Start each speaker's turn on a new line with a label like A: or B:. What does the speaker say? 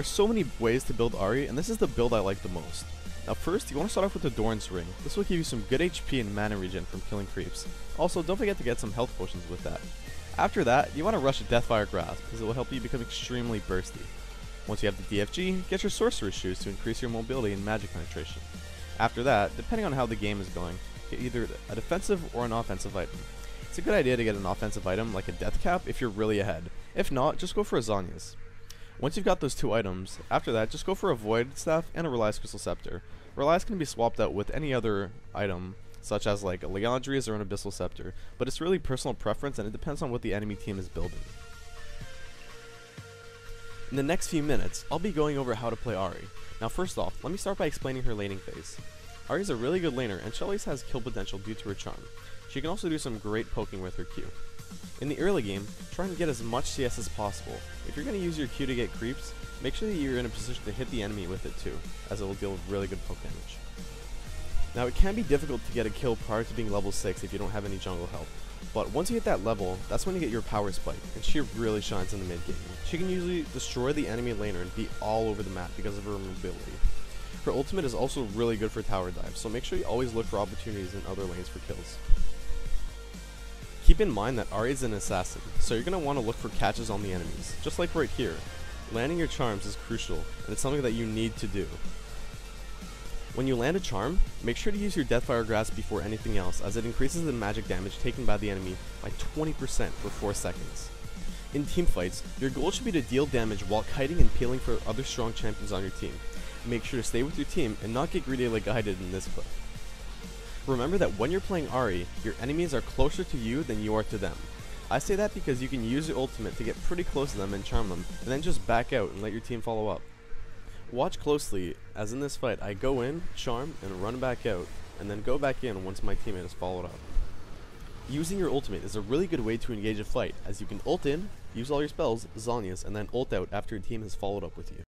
A: there's so many ways to build Arhi, and this is the build I like the most. Now first, you want to start off with the Doran's Ring. This will give you some good HP and mana regen from killing creeps. Also, don't forget to get some health potions with that. After that, you want to rush a Deathfire Grasp, because it will help you become extremely bursty. Once you have the DFG, get your Sorcerer's Shoes to increase your mobility and magic penetration. After that, depending on how the game is going, get either a defensive or an offensive item. It's a good idea to get an offensive item like a Death Cap if you're really ahead. If not, just go for a Zhonya's. Once you've got those two items, after that, just go for a Void Staff and a Reliance Crystal Scepter. Reliance can be swapped out with any other item, such as like a Liandry's or an Abyssal Scepter, but it's really personal preference and it depends on what the enemy team is building. In the next few minutes, I'll be going over how to play Arhi. Now first off, let me start by explaining her laning phase. Arhi is a really good laner, and she always has kill potential due to her charm. She can also do some great poking with her Q. In the early game, try and get as much CS as possible. If you're going to use your Q to get creeps, make sure that you're in a position to hit the enemy with it too, as it will deal really good poke damage. Now it can be difficult to get a kill prior to being level 6 if you don't have any jungle help, but once you hit that level, that's when you get your power spike, and she really shines in the mid game. She can usually destroy the enemy laner and be all over the map because of her mobility. Her ultimate is also really good for tower dives, so make sure you always look for opportunities in other lanes for kills. Keep in mind that Arhi is an assassin, so you're going to want to look for catches on the enemies, just like right here. Landing your charms is crucial, and it's something that you need to do. When you land a charm, make sure to use your Deathfire Grasp before anything else, as it increases the magic damage taken by the enemy by 20% for 4 seconds. In teamfights, your goal should be to deal damage while kiting and peeling for other strong champions on your team. Make sure to stay with your team and not get greedy like I did in this clip. Remember that when you're playing Arhi, your enemies are closer to you than you are to them. I say that because you can use your ultimate to get pretty close to them and charm them, and then just back out and let your team follow up. Watch closely, as in this fight I go in, charm, and run back out, and then go back in once my teammate has followed up. Using your ultimate is a really good way to engage a fight, as you can ult in, use all your spells, Zhonya's, and then ult out after your team has followed up with you.